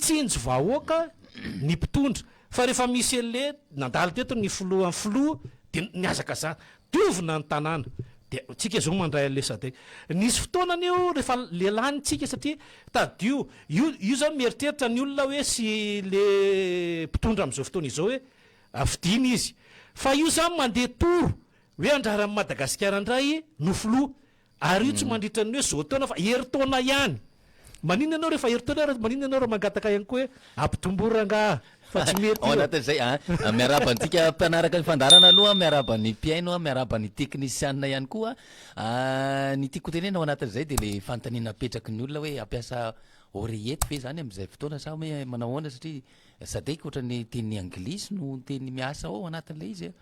tsinjo vahoaka ny mpitondra fa rehefa misy le nandalo teto ny filohan'ny filoha de niazaka zany diovina ny tanàna de tsika zao mandray an'le sade nisy fotoanany io rehefa lelany tsika satria tadio io zany mieritreritra ny olona hoe sy le mpitondra am'izao fotoana izao hoe afidiny izy fa io zany mandeha toro hoe andraran'ny Madagasikara indray no filoha ary io tsy mandritra ny hoe zao taona fa heritaona ihany manina anao rehefa heritaona manina anao raha mangataka ihany koa hoe ampitomboranga fa tsy mety ao anatin'izay miarabantsika mpianaraka ny fandarana aloha miaraban'ny mpiaino miaraban'ny teknisianina ihany koa ny tiako tenena ao anatin'izay de le fantaniana apetraky ny olona hoe ampiasa oreillette ve zany am'izay fotoana sa hoe manao ahoana satria sadeky ohatran'ny teny anglisy no teny miasa ao anatin'le izy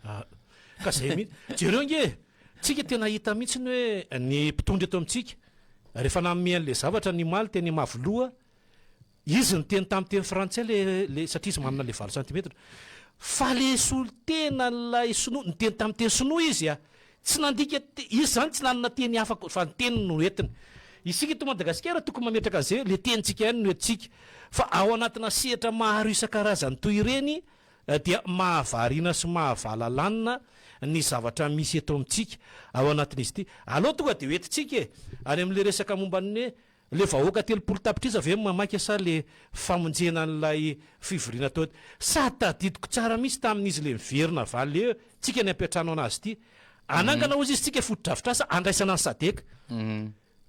ka zay mihitsy jereo nge tsika tena hita mihitsy ny hoe ny mpitondra eto amintsika rehefa namean'le zavatra ny maly teny mavoloha izy ny teny tamin'ny teny frantsay le satria izy manana le 20 centimetre fa le solitena lay sinoa ny teny tamin'ny teny sinoa izy tsy nandika izy zany tsy nanana teny afaka fa ny teny no entiny isika eto Madagasikara tokony mametraka an'izay le tenitsika ihany no entsika fa ao anatina sehatra maro isan-karazany toy ireny dia mahavariana sy mahavalanana ny zavatra misy eto amintsika ao anatin'izy ity aloha tonga de hoentitsika any amin'le resaka momban'ny hoe le vahoaka 3 tapitrisa ve mamaky asa le famonjena an'ilay fivoriana tao sady tadidiko tsara misy tamin'izy le miverina valy le tsika ny ampiatrano anazy ity anangana ozy izy tsika fotodrafitrasa andraisana ny sadeka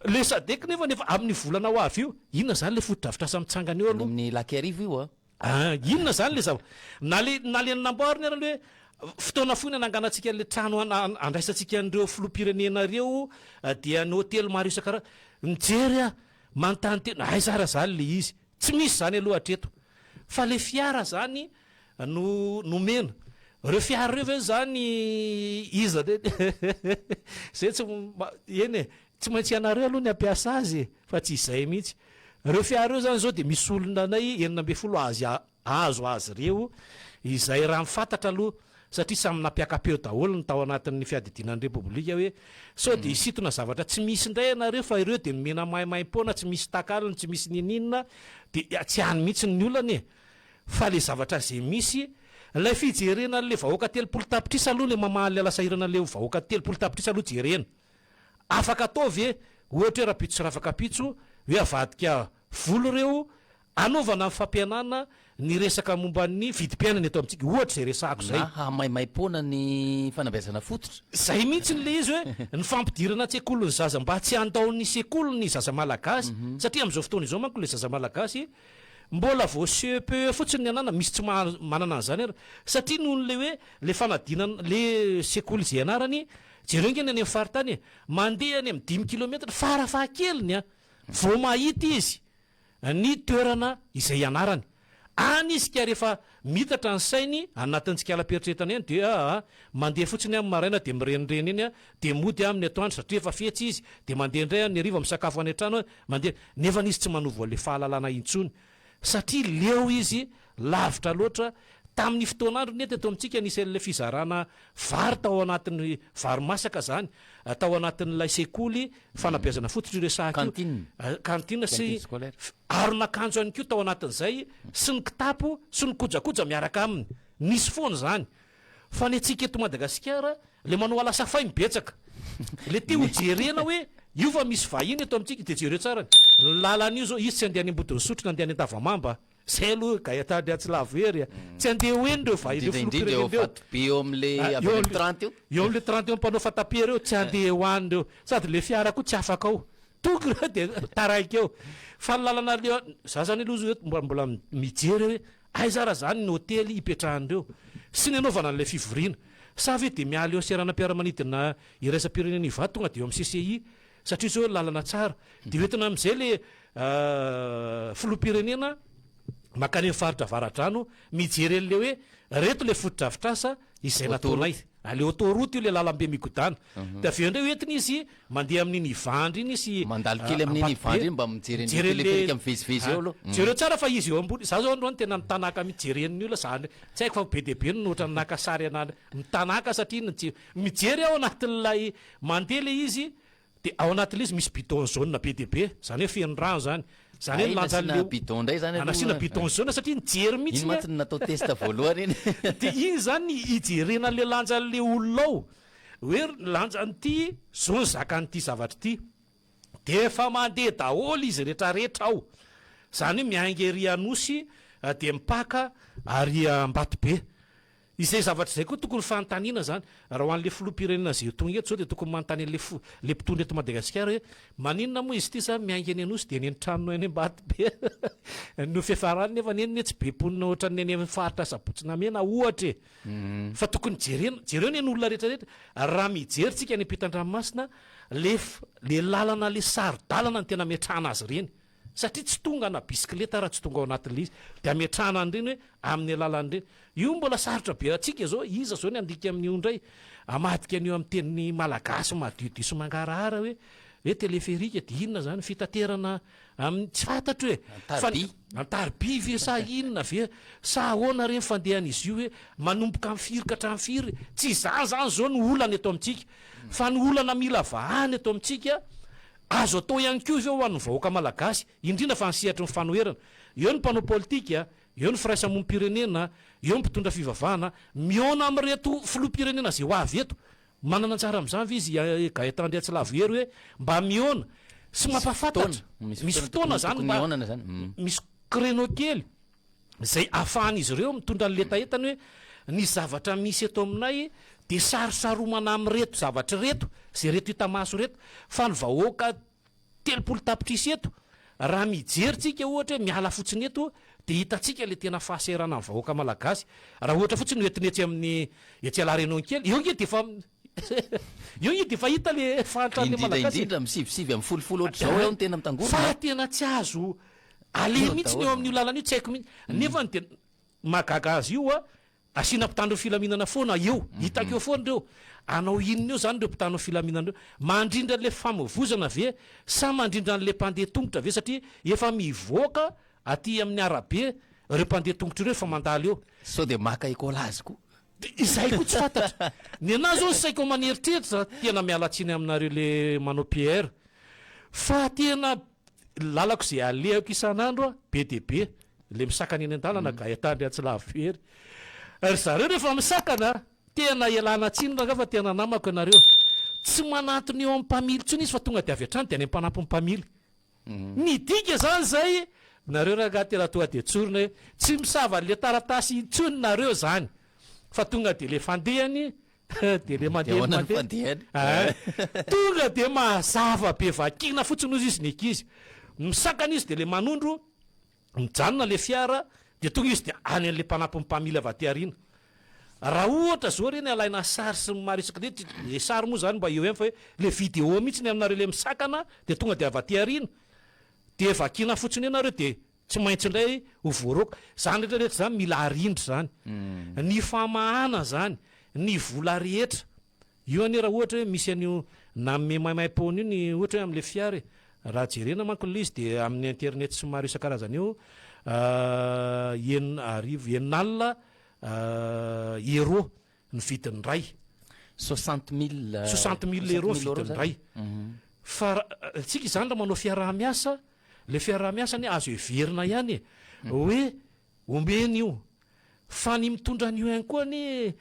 le sadeka nefa amin'ny volana ho avy io inona zany le fotodrafitrasa mitsangana eo aloha amin'ny laky arivo io inona zany le zava na le namboariny arany hoe fotoana foiny ananganatsika le trano andraisantsika an'ireo filoham-pirenena reo dia ny hôtely maro isakara mijery manontany tena zara zany le izy tsy misy zany aloha hatreto fa le fiara zany no mena reo fiara reo ve zany iza de zay tsy eny tsy maintsy ianareo aloha ny ampiasa azy fa tsy izay mihitsy reo fiara reo zany zao de misy olona nay 12 azo azy reo izay raha mifantatra aloha satria samy nampiakapeo daholo ny tao anatin'ny fiadidinan'ny repoblika hoe sao de isitona zavatra tsy misy indray anareo fa ireo de mena maimaimpona tsy misy takalony tsy misy nininina de tsy hany mihitsy ny olana fa le zavatra zay misy lay fijerena le vahoaka 3 tapitrisa aloha le mamaly alasairana le vahoaka 3 tapitrisa aloha jerena afaka atao ve ohatra hoe rapitso sy rafakapitso hoe avadika volo reo anaovana ny fampianana ny resaka momban'ny vidim-piainana eto amintsika ohatra zay resahako zay maimaipona ny fanambiazana fototra zay mihitsy nle izy hoe ny fampidirana tsekolony zaza mba tsy andaony sekolony zaza malagasy satria am'izao fotoana izao manko le zaza malagasy mbola vo CPE fotsiny ny anana misy tsy manana an'izany ara satria noho nle hoe le fanadinana le sekoly zay anarany jereo ngeny any amin'ny faritany mandeha any amin'ny 5 kilometra farafahakeliny vo mahita izy ny toerana izay ianarany any izy ka rehefa mitatra ny sainy anatintsika ala-peritretana eny de mandeha fotsiny amin'ny maraina de mirenireny eny de mody amin'ny atoandro satria efa fetsy izy de mandeha indray ny ariva misakafo any an-trano mandeha nefa izy tsy manovo le fahalalana intsony satria leo izy lavitra loatra tamin'ny fotoanandro nety eto amintsika nisy le fizarana vary tao anatin'ny vary masaka zany tao anatin'lay sekoly fanabeazana fototra resahaka kantina sy aronakanjo any ko tao anatin'izay sy ny kitapo sy ny kojakoja miaraka aminy nisy foana zany fa ny atsika eto Madagasikara le manao alasafay mibetsaka le te hojerena hoe io fa misy vahiny eto amintsika de jereo tsara ny lalana io zao izy tsy andeha any ambodin'ny sotro na andeha any an-Tavamamba zay aloha gaetady atsilavoery tsy andeha hoeny reo vahiny eo am'le eo am'le 30 eo mpanao fatapier eo tsy andeha hoany reo sady le fiara koa tsy afaka ao toky reo de taraiky eo fa ny lalana leo za zany aloha hoe mbola mijery hoe aizara zany ny hôtely ipetrahan'ireo sy ny anaovana n'le fivoriana sa ve de mialy eo seranam-piaramanidina iraisam-pirenena iva tonga de eo amin'ny CCI satria zao lalana tsara de hoentina am'izay le filoham-pirenena makany faritra varadrano mijery an'le hoe reto le fotodrafitrasa izay nataonay le autoroute io le lalambe migodana de aveo indray hoentina izy mandeha amin'iny ivandry iny sy mandalo kely amin'iny ivandry iny mba mijeren'ny teleferika mivezivezy eo aloha jereo tsara fa izy eo ambony za zao androany tena mitanaka mijeren'ny olona zany tsy haiko fa be de be no ohatran'ny naka sary anany mitanaka satria mijery ao anatin'lay mandeha le izy de ao anatin'le izy misy bidon jaune be de be zany hoe feno rano zany zany hoe lanjan'leo bidon ndray zany anasiana bidon jaune satria nijery iny mihitsy matsiny natao testa voalohany iny de iny zany ijerena le lanjan'le olona ao hoe lanjanyity zao ny zakan'ity zavatra ity de efa mandeha daholo izy rehetrarehetra ao zany hoe miangery anosy de mipaka ary ambato be izay zavatra zay koa tokony fanontaniana zany raha ho an'le filoham-pirenena zay tonga eto zao de tokony manontany le mpitondra eto Madagasikara hoe maninona moa izy ity sa miaingy any anosy de ny tranonao eny ambato be no fiafarany nefa neny tsy be ponina ohatra ny eny faritra sabotsina mena ohatra fa tokony jereo ny olona rehetrarehetra raha mijery tsika ny ampitan-dranomasina le lalana le saro-dalana ny tena metrahana azy reny satria tsy tonga na bisikleta raha tsy tonga ao anatin'le izy de ametrahana an'ireny hoe amin'ny alalan'ireny io mbola sarotra be atsika zao iza zao ny andika amin'io ndray amadika an'io amin'ny tenin'ny malagasy madiodio sy mangarahara hoe teleferika de inona zany fitaterana amin'ny tsy fantatro hoe antarby ve sa inona ve sa ahoana reny fandehan'izy io hoe manomboka am'firy ka hatramin'firy tsy zany zao ny olana eto amintsika fa ny olana mila vahany eto amintsika azo atao ihany koa io ho an'ny vahoaka malagasy indrindra fa nysihatra ny fanoherana eo ny mpanao politika eo ny firaisamom-pirenena eo ny mpitondra fivavahana miona am'reto filoha-pirenena zay ho avy eto manana antsara am'izany izy gaetandry atsilavohery hoe mba miona sy mampafantatra misy fotoana zany misy créneau kely zay ahafahan'izy ireo mitondra ny letaetany hoe ny zavatra misy eto aminay de sarosaromana am'reto zavatra reto zay reto hitamaso reto fa ny vahoaka 30 tapitrisy eto raha mijerytsika ohatra hoe miala fotsiny eto de hitatsika le tena fahaserana ny vahoaka malagasy raha ohatra fotsiny hoetinetsy amin'ny etsy alarenon kely eo nge defa eo nge defa hita le fahantrany malagasy indrindra misivysivy amin'ny folofolo ohatr' zao eo ny tena mitangorona fa tena tsy azo ale mihitsy ny eo amin'io lalana io tsy haiko mihitsy nefa ny tena mahagaga azy io asina mpitandro filaminana foana eo hitako eo foana reo anao inona eo zany reo mpitanao filaminana reo mandrindra le famovozana ve sa mandrindra n'le mpandeha tongotra ve satria efa mivoaka aty amin'ny arabe reo mpandeha tongotra ireo efa mandalo eo sao de maka écolazy koa izay koa tsy fantatra ny anazy zao saiko maneritreritra tena mialatsiny aminareo le manao PR fa tena lalako zay alehako isan'andro be de be le misakany eny an-dalana gaetandry atsilavery ary zareo rehefa misakana tena ialana tsinona fa tena namako ianareo tsy manatony eo amin'ny mpamily tsony izy fa tonga de avy atrany de any ampanampy ny mpamily midika zany zay nareo raha tena toa de tsorona hoe tsy misava le taratasy intsony nareo zany fa tonga de le fandehany de le mandeha tonga de mahazava be vakina fotsiny ozy izy nikizy misakana izy de le manondro mijanona le fiara de tonga izy de any an'le mpanampy ny mpamily avy aty arina raha ohatra zao reny alaina sary sy maro isaky le sary moa zany mba eo eny fa hoe le vidéo mihitsy ny aminareo le misakana de tonga de avy aty arina de vakina fotsiny ianareo de tsy maintsy indray ho voaroko zany rehetrarehetra zany mila arindry zany ny famahana zany ny vola rehetra io anie raha ohatra hoe misy an'io na me maimaimpona io ny ohatra hoe am'le fiara raha jerena manko le izy de amin'ny internet sy maro isan-karazana io eninalina euro ny vidiny ray 60 000 euro vidiny ray fa tsika izany raha manao fiarah-miasa le fiarah-miasa ny azo everina ihany hoe omeny io fa ny mitondra an'io ihany koa ny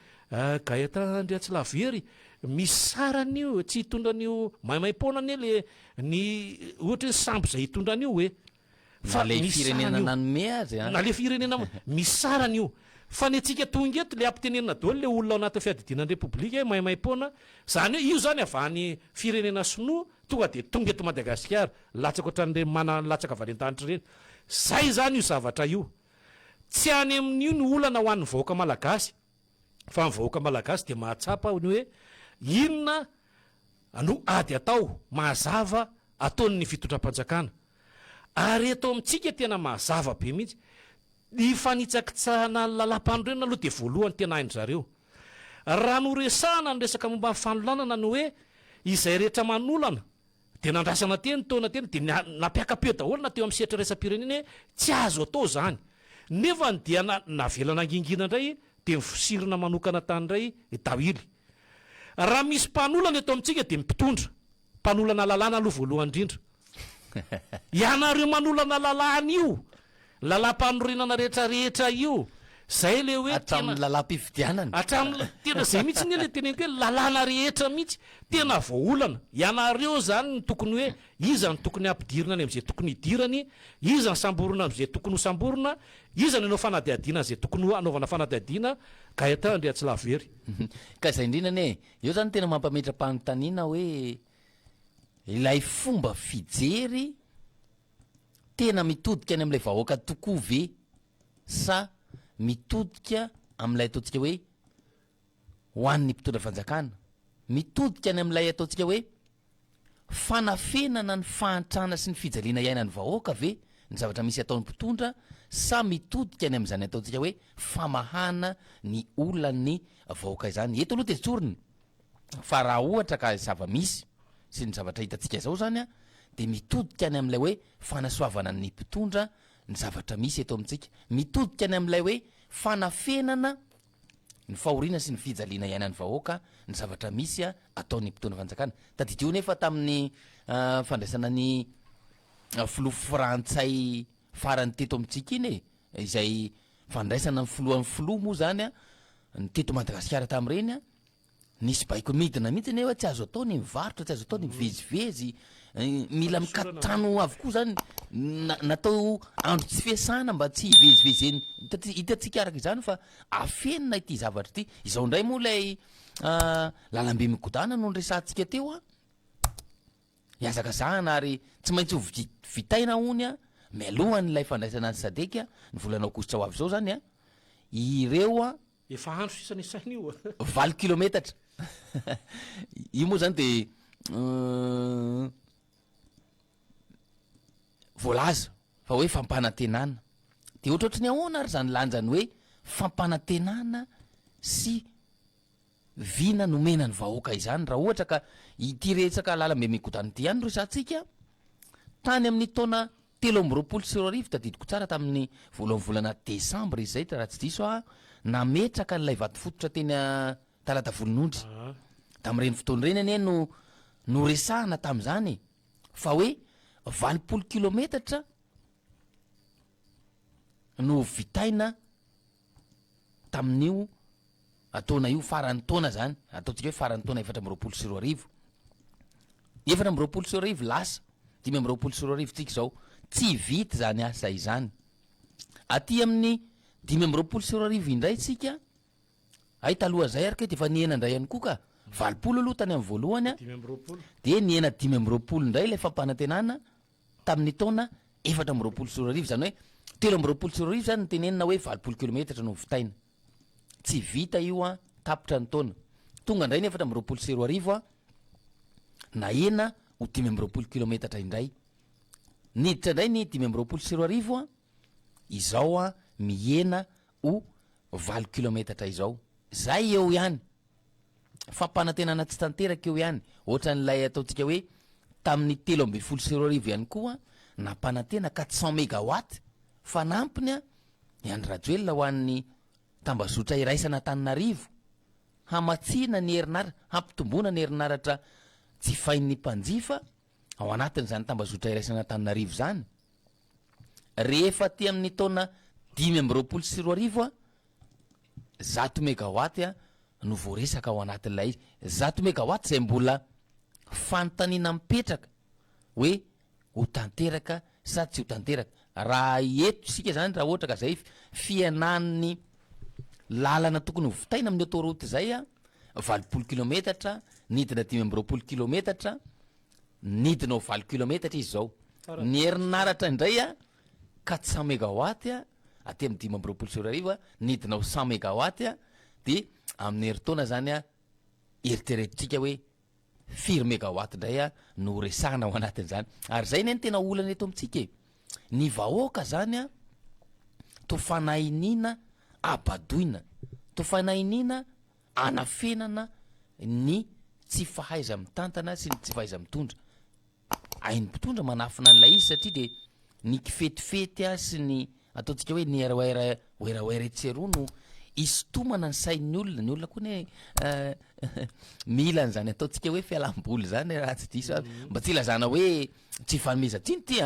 gaetandry atsilavery misy saran'io tsy hitondra an'io maimaimpona anie le ny ohatra hoe samby zay hitondra an'io hoe fa le firenena nanome azy na le firenena misy saran'io fa ny atsika tonga eto le ampitenenina daholo le olona ao anatin'ny fiadidinan'ny repoblika maimaimpona zany hoe io zany avany firenena sinoa tonga de tonga eto Madagasikara latsaka ohatran'le mana latsaka valentanitra reny zay zany io zavatra io tsy any amin'io ny olana ho an'ny vahoaka malagasy fa ny vahoaka malagasy de mahatsapa ny hoe inona no ady atao mahazava ataony ny fitondram-panjakana ary eto amintsika tena mahazava be mihitsy ny fanitsakitsahana ny lalam-pandrena aloha de voalohany tena haindry zareo raha noresahana ny resaka momba ny fanolanana no hoe izay rehetra manolana de nandrasana teny taona teny de nampiakapeo daholo na teo amin'ny setra raisam-pirenena hoe tsy azo atao zany nefa ny dia navelana angingina indray de mifosirina manokana tany indray dawily raha misy mpanolana eto amintsika de mipitondra mpanolana lalàna aloha voalohany indrindra ianareo manolana lalàna io lalàm-panorenana rehetrarehetra io zay le hoe hatramin'ny lalàm-pifidianana tena zay mihitsy ny le teneko hoe lalàna rehetra mihitsy tena voaolana ianareo zany ny tokony hoe iza ny tokony ampidirina any am'izay tokony hidirany iza ny samborona am'izay tokony ho samborona iza ny anao fanadiadiana zay tokony ho anaovana fanadiadiana ka eta ndrea tsy lavery ka zay indrindrany e eo zany tena mampametra-panontaniana hoe ilay fomba fijery tena mitodika any am'ilay vahoaka tokoa ve sa mitodika am'ilay ataontsika hoe hoan'ny mpitondra fanjakana mitodika any am'ilay ataontsika hoe fanafenana ny fahantrana sy ny fijaliana iaina ny vahoaka ve ny zavatra misy ataon'ny mpitondra sa mitodika any am'izany ataontsika hoe famahana ny olany vahoaka izany eto aloha tezitsoriny fa raha ohatra ka zava-misy sy ny zavatra hitantsika zao zany a de mitodika any am'ilay hoe fanasoavana ny mpitondra ny zavatra misy eto amintsika mitodika any am'ilay hoe fanafenana ny fahoriana sy ny fijaliana iaina ny vahoaka ny zavatra misy a ataon'ny mpitondra fanjakana tadidio nefa tamin'ny fandraisana ny filoha frantsay farany teto amintsika iny e izay fandraisana ny filohan'ny filoha moa zany a ny teto Madagasikara tam'ireny a nisy baiko midina mihitsy nefa tsy azo atao ny mivarotra tsy azo atao ny mivezivezy mila mikatrano avokoa zany natao andro tsy fiasana mba tsy hivezivezeny hitatsika araka izany fa afenina ity zavatra ity izao ndray moa lay lalambe mikodana no nresantsika teo a iazakazahana ary tsy maintsy ho vitaina hony a mialohan'lay fandraisana ny sadeka ny volana aogositra ho avy zao zany a ireo a efa andro sisany saina io 20 kilometatra io moa zany de voalaza fa hoe fampanantenana de ohatraohatry ny ahoana ary zany lanjany hoe fampanantenana sy vina nomena ny vahoaka izany raha ohatra ka ity retsaka lalambe mikodany ty ihany resantsika tany amin'ny taona 13 sy 14 tadidiko tsara tamin'ny voalohan'ny volana desambra izy zay raha tsy diso a nametraka n'ilay vato fototra teny talata volonondry tam'ireny fotoana reny anie no resahana tam'izany fa hoe 20 kilometatra no vitaina tamin'io ataona io farany taona zany ataontsika hoe farany taona 4 sy 4 4 sy 4 lasa 5 sy 4 tsika zao tsy vita zany asa izany aty amin'ny 5 sy 4 indray tsika ay taloha zay araka de efa niena ndray ihany koa ka 20 aloha tany amin'ny voalohany a de niena 5 ndray ilay fampanantenana tamin'ny taona 4 sy 4 zany hoe 3 sy 4 zany nytenenina hoe 20 kilometatra no vitaina tsy vita io a tapitra ny taona tonga ndray ny 4 sy 4 a na ena ho 5 kilometatra indray niditra ndray ny 5 sy 4 a izao a miena ho 20 kilometatra izao zay eo ihany fampanantenana tsy tanteraka eo ihany ohatra n'lay ataontsika hoe tamin'ny 13 sy 4 ihany koa nampanantena 400 mégawatt fanampiny a iandry rajoelona ho an'ny tambazotra iraisana Tananarivo hamatsina ny herinaratra hampitomboana ny herinaratra tsy fain'ny mpanjifa ao anatin'izany tambazotra iraisana Tananarivo zany rehefa ty amin'ny taona 5 sy 4 a 100 mégawatt a no voaresaka ao anatin'ilay izy 100 mégawatt zay mbola fanontaniana mipetraka hoe ho tanteraka sa tsy ho tanteraka raha eto sika zany raha ohatra ka zay fianan'ny lalana tokony ho vitaina amin'ny autoroute zay a 20 kilometatra nidina 5 kilometatra nidina ho 20 kilometatra izy zao ny herinaratra indray a 400 mégawatt a aty amin'ny 5 sy 4 a nidina ho 100 mégawatt a de amin'ny heritaona zany a eritreretintsika hoe 4 mégawatt ndray a no resahana ao anatin'izany ary zay ny tena olana eto amintsika e ny vahoaka zany a to fanahinina abadoina to fanahinina anafenana ny tsy fahaiza mitantana sy ny tsy fahaiza mitondra hainy mpitondra manafina an'ilay izy satria de ny kifetifety a sy ny ataontsika hoe ny oeraoera etseroa no isotomana ny sain'ny olona koa ny mila n'zany ataontsika hoe fialam-boly zany raha tsy diso mba tsy ilazana hoe tsy fanomeza tiny ty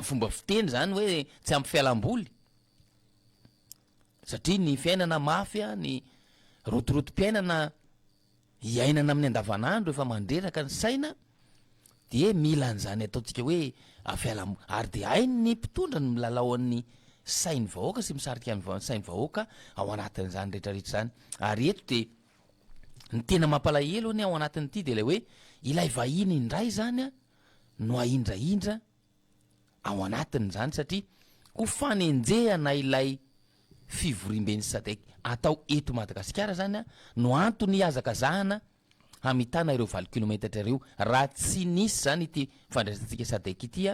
fomba fiteny zany hoe tsy ampy fialam-boly satria ny fiainana mafy ny rotorotom-piainana iainana amin'ny andavanandro efa mandreraka ny saina de mila n'zany ataontsika hoe ary de hainy ny mpitondra ny milalao an'ny sainy vahoaka sy misarika ny sainy vahoaka ao anatin'zany rehetrarehetra zany ary eto de ny tena mampalahelo ny ao anatin'ity de le hoe ilay vahiny indray zany no ahindrahindra ao anatin'zany satria ho fanenjehana ilay fivoriam-ben'ny Sadek atao eto Madagasikara zany no antony azakazahana hamitana ireo 20 kilometatra ireo raha tsy nisy zany ity fandraisantsika Sadek ity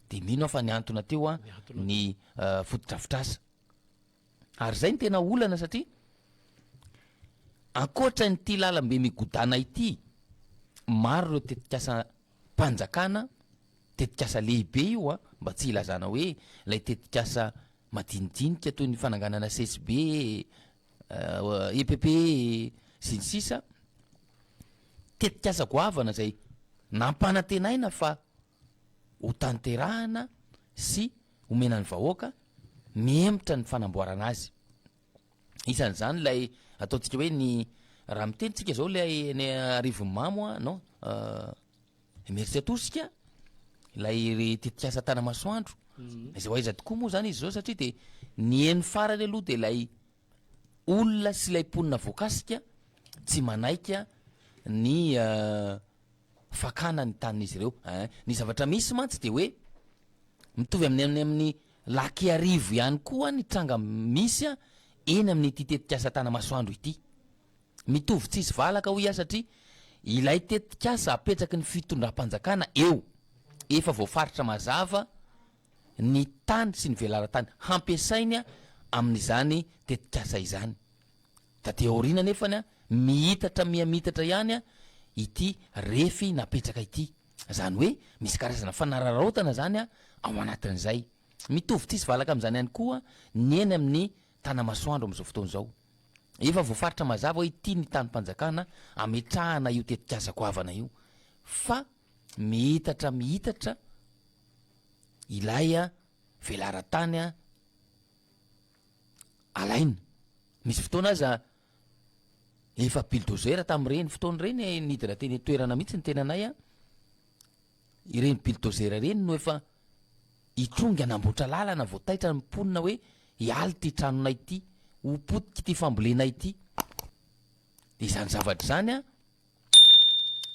de mino fa ny antona teo ny fotodrafitrasa ary zay ny tena olana satria ankoatra nyty lalambe migodana ity maro ireo tetikasa mpanjakana tetikasa lehibe io mba tsy ilazana hoe lay tetikasa madinidinika toy ny fananganana CSB EPP sy ny sisa tetikasa goavana zay nampanantenaina fa ho tanterahana sy omenany vahoaka miemitra ny fanamboarana azy isan'zany lay ataontsika hoe ny raha mitenitsika zao lay ny arivon'ny mamo non merci atosika lay tetikasa Tanamasoandro izay aiza tokoa moa zany izy zao satria de ny eny farany aloha de lay olona sy lay ponina voakasika tsy manaika ny fakana ny tanin'izy ireo ny zavatra misy mantsy de hoe mitovy amin'ny laky arivo ihany koa ny tranga misy eny amin'ny ity tetikasa Tanamasoandro ity mitovy tsisy valaka ho satria ilay tetikasa apetraky ny fitondram-panjakana eo efa voafaritra mazava ny tany sy ny velaran-tany hampiasainy amin'izany tetikasa izany da teoriana nefany mihitatra miamitatra ihany ity refy napetraka ity zany hoe misy karazana fanararaotana zany ao anatin'izay mitovy tsisy valaka amin'izany ihany koa ny eny amin'ny Tanamasoandro amin'izao fotoana zao efa voafaritra mazava hoe ity ny tany-panjakana ametrahana io tetikasa goavana io fa mihitatra ilay velaran-tany alaina misy fotoana aza efa bulldozer tamin'ireny fotoana reny nidina teny toerana mihitsy ny tenanay ireny bulldozer reny no efa itrongy anamboatra lalana voataitra ny mponina hoe hialy ty tranonay ity ho potiky ty fambolena ity de izany zavatra zany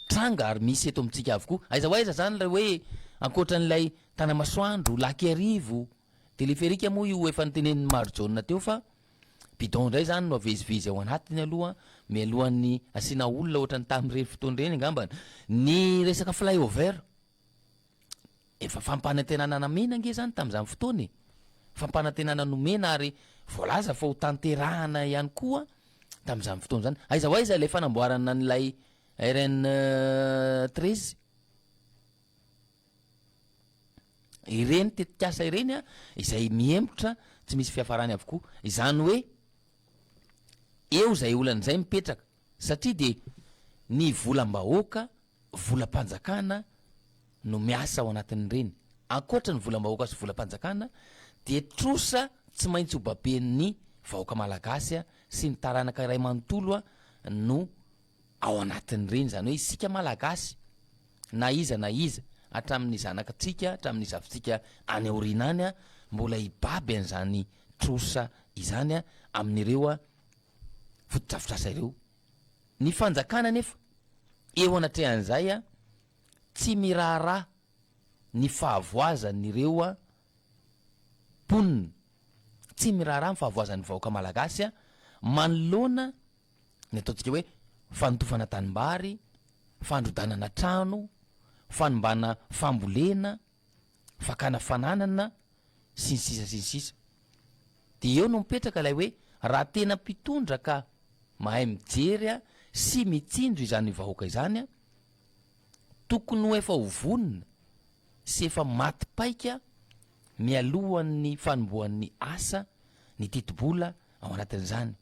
tranga ary misy eto amintsika avokoa aiza ho aiza zany la hoe ankoatran'ilay Tanamasoandro laky arivo teleferika moa io efa nytenen'ny Marjona teo fa bidon ndray zany no avezivezy ao anatiny aloha mialohan'ny asiana olona ohatrany tamin'ireny fotoana ireny angambany ny resaka flyover efa fampanantenana namena nge zany tamin'izany fotoana fampanantenana nomena ary voalaza fa ho tanterahana ihany koa tamin'izany fotoana zany aiza ho aiza le fanamboarana n'ilay RN13 ireny tetikasa ireny izay miempotra tsy misy fiafarany avokoa izany hoe eo zay olan'izay mipetraka satria de ny volam-bahoaka volam-panjakana no miasa ao anatin'ireny ankoatra ny volam-bahoaka sy volam-panjakana de trosa tsy maintsy hobaben'ny vahoaka malagasy sy ny taranaka iray manontolo no ao anatin'ireny zany hoe isika malagasy na iza hatramin'ny zanakatsika hatramin'ny zavintsika any aoriana any mbola hibaby an'izany trosa izany amin'ireo fotodrafitrasa ireo ny fanjakana nefa eo anatrehan'izay tsy miraharaha ny fahavoazan'ireo ponina tsy miraharaha ny fahavoazan'ny vahoaka malagasy manoloana ny ataontsika hoe fanotofana tanimbary fandrodanana trano fanombana fambolena fakana fananana sy ny sisa de eo no mipetraka lay hoe raha tena mpitondra ka mahay mijery sy mitsinjo izany vahoaka izany tokony ho efa hovonina sy efa maty-paika mialohan'ny fanombohan'ny asa ny titibola ao anatin'izany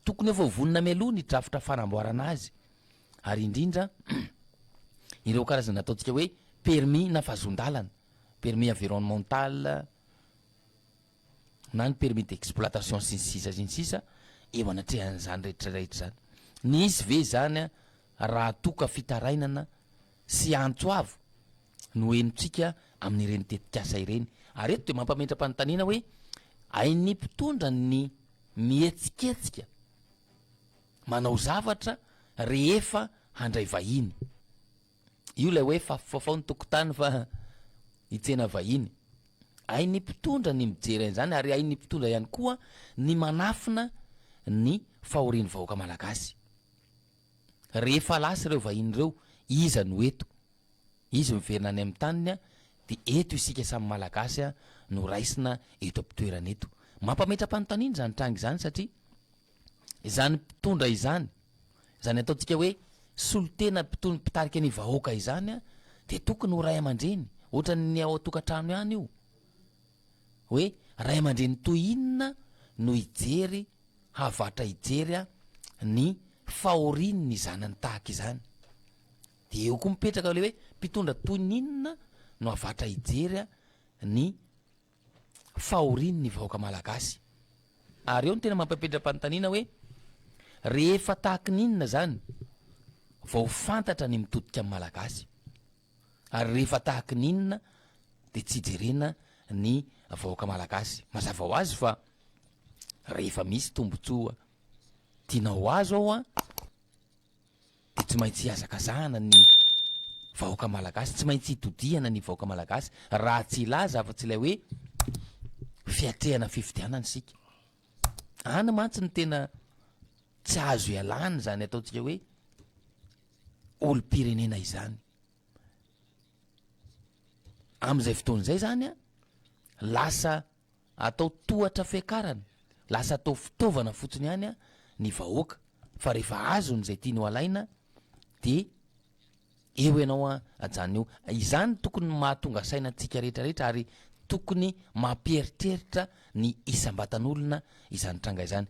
tokony efa vonina mialoha ny drafitra fanamboarana azy ary indrindra ireo karazana ataontsika hoe permis na fahazondalana permis environnemental na ny permis d'exploitation sy ny sisa eo anatrehan'izany rehetrarehetra zany nisy ve zany raha toka fitarainana sy antsoavo no enontsika amin'ireny tetikasa ireny ary eto de mampametra-panontaniana hoe ainy mpitondra ny mihetsiketsika manao zavatra rehefa handray vahiny io lay hoe fafao ny tokotany fa hitsena vahiny ainy mpitondra ny mijery an'izany ary ainy mpitondra ihany koa ny manafina ny fahorian'ny vahoaka malagasy rehefa lasy reo vahiny reo iza no eto izy miverina any amin'ny taniny de eto isika samy malagasy no raisina eto am-pitoerana eto mampametra-panontaniana zany trangy zany satria izany mpitondra izany zany ataontsika hoe solotena mpitarika ny vahoaka izany de tokony ho ray aman-dreny ohatra ny ao atokantrano ihany io hoe ray aman-dreny toy inona no ijery havatra ijery ny fahoriny ny zanany tahaka izany de eo koa mipetraka le hoe mpitondra toy ninona no havatra ijery ny fahoriny ny vahoaka malagasy ary eo no tena mampapetra-panontaniana hoe rehefa tahaky ninona zany vao fantatra ny mitodika amin'ny malagasy ary rehefa tahaky ninona de tsy jerena ny vahoaka malagasy mazava ho azy fa rehefa misy tombotsoa tianao azo ao de tsy maintsy hiazakazahana ny vahoaka malagasy tsy maintsy hitodiana ny vahoaka malagasy raha tsy ilaza afa-tsy ilay hoe fiatrehana fifidianana sika any mantsy ny tena tsy azo ialany zany ataontsika hoe olo-pirenena izany am'izay fotoan'izay zany lasa atao tohatra fiakarana lasa atao fitaovana fotsiny ihany ny vahoaka fa rehefa azony zay tiany ho alaina de eo ianao ajany eo izany tokony mahatonga saina antsika rehetrarehetra ary tokony mampieritreritra ny isam-batan'olona izany tranga izany